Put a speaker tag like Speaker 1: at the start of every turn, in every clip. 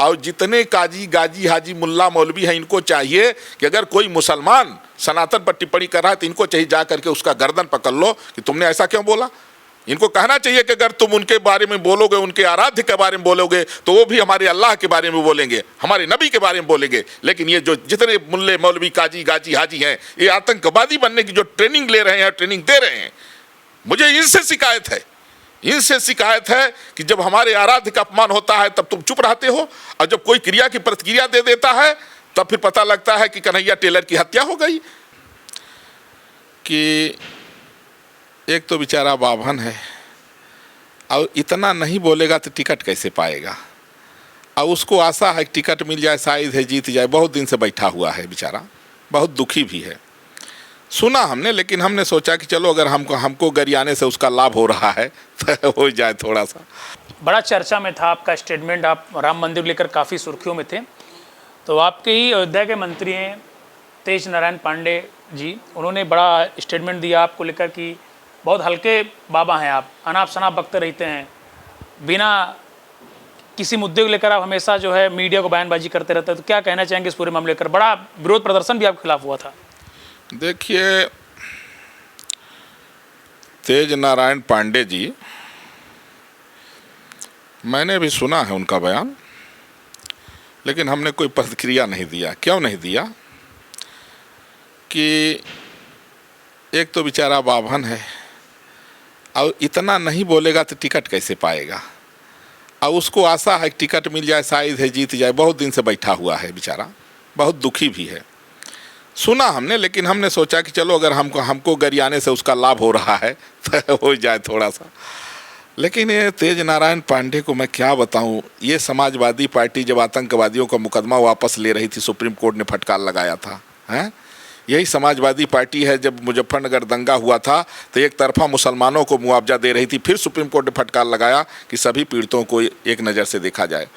Speaker 1: और जितने काजी गाजी हाजी मुल्ला मौलवी हैं, इनको चाहिए कि अगर कोई मुसलमान सनातन पर टिप्पणी कर रहा है तो इनको चाहिए जा करके उसका गर्दन पकड़ लो कि तुमने ऐसा क्यों बोला। इनको कहना चाहिए कि अगर तुम उनके बारे में बोलोगे, उनके आराध्य के बारे में बोलोगे, तो वो भी हमारे अल्लाह के बारे में बोलेंगे, हमारे नबी के बारे में बोलेंगे। लेकिन ये जो जितने मुल्ले मौलवी काजी गाजी हाजी हैं, ये आतंकवादी बनने की जो ट्रेनिंग ले रहे हैं, ट्रेनिंग दे रहे हैं। मुझे इनसे शिकायत है, इनसे शिकायत है कि जब हमारे आराध्य का अपमान होता है तब तुम चुप रहते हो, और जब कोई क्रिया की प्रतिक्रिया दे देता है तब फिर पता लगता है कि कन्हैया टेलर की हत्या हो गई। कि एक तो बेचारा बाभन है और इतना नहीं बोलेगा तो टिकट कैसे पाएगा, और उसको आशा है कि टिकट मिल जाए, शायद है जीत जाए। बहुत दिन से बैठा हुआ है बेचारा, बहुत दुखी भी है। सुना हमने, लेकिन हमने सोचा कि चलो अगर हमको गरियाने से उसका लाभ हो रहा है तो हो जाए थोड़ा सा।
Speaker 2: बड़ा चर्चा में था आपका स्टेटमेंट, आप राम मंदिर लेकर काफ़ी सुर्खियों में थे। तो आपके ही अयोध्या के मंत्री हैं तेज नारायण पांडे जी, उन्होंने बड़ा स्टेटमेंट दिया आपको लेकर कि बहुत हल्के बाबा हैं आप, अनाप शनाप बकते रहते हैं, बिना किसी मुद्दे को लेकर आप हमेशा जो है मीडिया को बयानबाजी करते रहते हैं। तो क्या कहना चाहेंगे इस पूरे मामले लेकर? बड़ा विरोध प्रदर्शन भी आपके खिलाफ हुआ था।
Speaker 1: देखिए, तेज नारायण पांडे जी, मैंने भी सुना है उनका बयान, लेकिन हमने कोई प्रतिक्रिया नहीं दिया। क्यों नहीं दिया? कि एक तो बेचारा बाभन है और इतना नहीं बोलेगा तो टिकट कैसे पाएगा, और उसको आशा है कि टिकट मिल जाए, शायद है जीत जाए। बहुत दिन से बैठा हुआ है बेचारा, बहुत दुखी भी है। सुना हमने, लेकिन हमने सोचा कि चलो अगर हमको गरियाने से उसका लाभ हो रहा है तो हो जाए थोड़ा सा। लेकिन ये तेज नारायण पांडे को मैं क्या बताऊं, ये समाजवादी पार्टी जब आतंकवादियों का मुकदमा वापस ले रही थी, सुप्रीम कोर्ट ने फटकार लगाया था, हैं? यही समाजवादी पार्टी है जब मुजफ्फरनगर दंगा हुआ था तो एक तरफा मुसलमानों को मुआवजा दे रही थी, फिर सुप्रीम कोर्ट ने फटकार लगाया कि सभी पीड़ितों को एक नज़र से देखा जाए।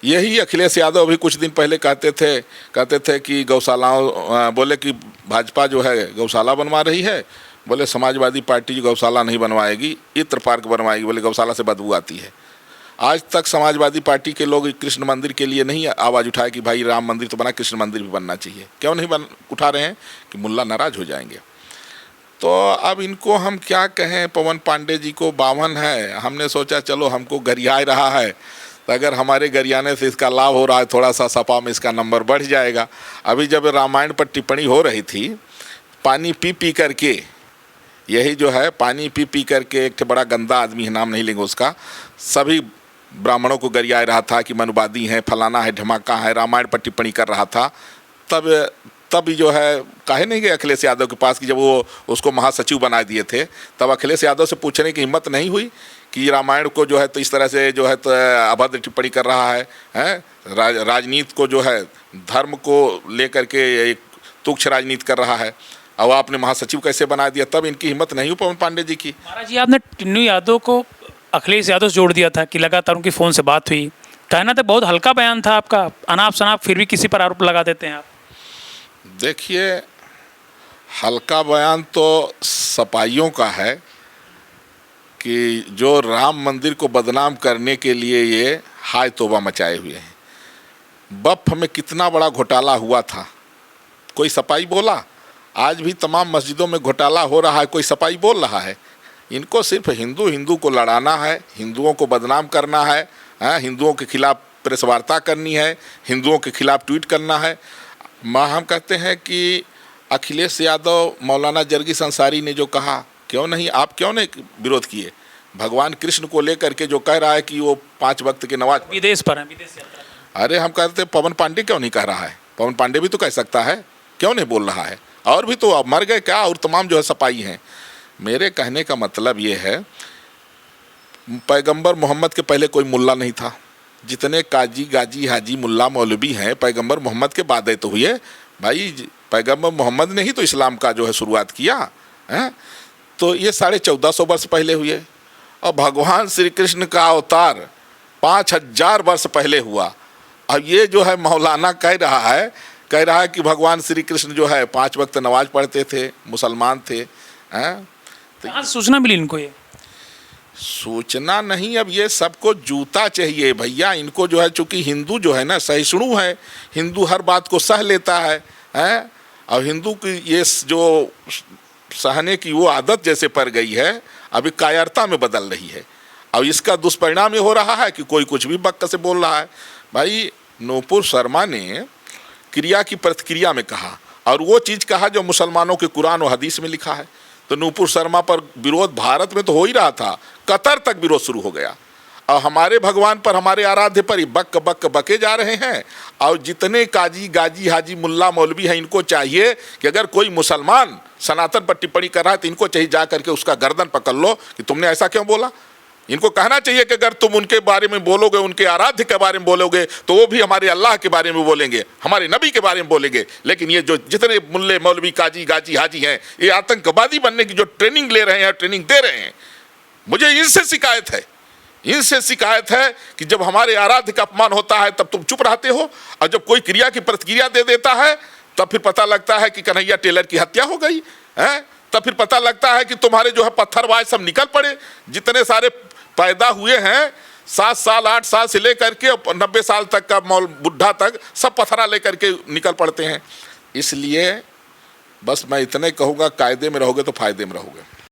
Speaker 1: यही अखिलेश यादव भी कुछ दिन पहले कहते थे कि गौशालाओं, बोले कि भाजपा जो है गौशाला बनवा रही है, बोले समाजवादी पार्टी गौशाला नहीं बनवाएगी, इत्र पार्क बनवाएगी, बोले गौशाला से बदबू आती है। आज तक समाजवादी पार्टी के लोग कृष्ण मंदिर के लिए नहीं आवाज़ उठाए कि भाई राम मंदिर तो बना, कृष्ण मंदिर भी बनना चाहिए। क्यों नहीं उठा रहे हैं? कि मुल्ला नाराज हो जाएंगे। तो अब इनको हम क्या कहें, पवन पांडे जी को बावन है, हमने सोचा चलो हमको गरिया रहा है तो अगर हमारे गरियाने से इसका लाभ हो रहा है, थोड़ा सा सपा में इसका नंबर बढ़ जाएगा। अभी जब रामायण पर टिप्पणी हो रही थी, पानी पी पी करके, यही जो है पानी पी पी करके, एक बड़ा गंदा आदमी है, नाम नहीं लेंगे उसका, सभी ब्राह्मणों को गरिया रहा था कि मनुवादी हैं, फलाना है, धमाका है, रामायण पर टिप्पणी कर रहा था। तब जो है काहे नहीं गए अखिलेश यादव के पास कि जब वो उसको महासचिव बना दिए थे, तब अखिलेश यादव से पूछने की हिम्मत नहीं हुई कि रामायण को जो है तो इस तरह से जो है तो अभद्र टिप्पणी कर रहा है, राजनीति को जो है धर्म को लेकर के एक तुच्छ राजनीति कर रहा है, और आपने महासचिव कैसे बना दिया? तब इनकी हिम्मत नहीं हुई पवन पांडे जी की।
Speaker 2: महाराज जी, आपने टिन्नू यादव को अखिलेश यादव से जोड़ दिया था कि लगातार उनकी फ़ोन से बात हुई, कहना तो बहुत हल्का बयान था आपका, अनाप शनाप, फिर भी किसी पर आरोप लगा देते हैं आप।
Speaker 1: देखिए, हल्का बयान तो सपाइयों का है कि जो राम मंदिर को बदनाम करने के लिए ये हाय तौबा मचाए हुए हैं। बफ में कितना बड़ा घोटाला हुआ था, कोई सपाई बोला? आज भी तमाम मस्जिदों में घोटाला हो रहा है, कोई सपाई बोल रहा है? इनको सिर्फ हिंदू को लड़ाना है, हिंदुओं को बदनाम करना है, हिंदुओं के खिलाफ प्रेस वार्ता करनी है, हिंदुओं के खिलाफ ट्वीट करना है। हम कहते हैं कि अखिलेश यादव, मौलाना जरगीस अंसारी ने जो कहा, आप क्यों नहीं विरोध किए? भगवान कृष्ण को लेकर के जो कह रहा है कि वो 5 वक्त के नमाज
Speaker 2: विदेश पर है, विदेश यात्रा।
Speaker 1: अरे हम कहते हैं पवन पांडे क्यों नहीं कह रहा है? पवन पांडे भी तो कह सकता है, क्यों नहीं बोल रहा है? और भी तो मर गए क्या, और तमाम जो है सपाई हैं। मेरे कहने का मतलब ये है, पैगंबर मोहम्मद के पहले कोई मुल्ला नहीं था। जितने काजी गाजी हाजी मुल्ला मौलवी हैं, पैगंबर मोहम्मद के बाद तो हुए भाई। पैगंबर मोहम्मद ने ही तो इस्लाम का जो है शुरुआत किया है, तो ये 1450 वर्ष पहले हुए। और भगवान श्री कृष्ण का अवतार 5000 वर्ष पहले हुआ। अब ये जो है मौलाना कह रहा है कि भगवान श्री कृष्ण जो है 5 वक्त नमाज पढ़ते थे, मुसलमान थे।
Speaker 2: कहाँ से सूचना मिली इनको? ये
Speaker 1: सूचना नहीं, अब ये सबको जूता चाहिए भैया। इनको जो है, चूंकि हिंदू जो है ना सहिष्णु है, हिंदू हर बात को सह लेता है, हैं? और हिंदू की ये जो सहने की वो आदत जैसे पड़ गई है, अभी कायरता में बदल रही है। और इसका दुष्परिणाम ये हो रहा है कि कोई कुछ भी बक से बोल रहा है। भाई नूपुर शर्मा ने क्रिया की प्रतिक्रिया में कहा, और वो चीज़ कहा जो मुसलमानों के कुरान और हदीस में लिखा है। तो नूपुर शर्मा पर विरोध भारत में तो हो ही रहा था, कतर तक विरोध शुरू हो गया। और हमारे भगवान पर, हमारे आराध्य पर बक बक बके जा रहे हैं। और जितने काजी गाजी हाजी मुल्ला मौलवी हैं, इनको चाहिए कि अगर कोई मुसलमान सनातन पर टिप्पणी कर रहा है तो इनको चाहिए जा करके उसका गर्दन पकड़ लो कि तुमने ऐसा क्यों बोला। इनको कहना चाहिए कि अगर तुम उनके बारे में बोलोगे, उनके आराध्य के बारे में बोलोगे, तो वो भी हमारे अल्लाह के बारे में बोलेंगे, हमारे नबी के बारे में बोलेंगे। लेकिन ये जो जितने मुल्ले मौलवी काजी गाजी हाजी हैं, ये आतंकवादी बनने की जो ट्रेनिंग ले रहे हैं, ट्रेनिंग दे रहे हैं, मुझे इनसे शिकायत है। इनसे शिकायत है कि जब हमारे आराध्य का अपमान होता है तब तुम चुप रहते हो, और जब कोई क्रिया की प्रतिक्रिया दे देता है तब फिर पता लगता है कि कन्हैया टेलर की हत्या हो गई है। तब फिर पता लगता है कि तुम्हारे जो है पत्थरबाज सब निकल पड़े। जितने सारे पैदा हुए हैं 7 साल 8 साल से लेकर के 90 साल तक का बुढ़ा तक, सब पत्थरा लेकर के निकल पड़ते हैं। इसलिए बस मैं इतने कहूँगा, कायदे में रहोगे तो फायदे में रहोगे।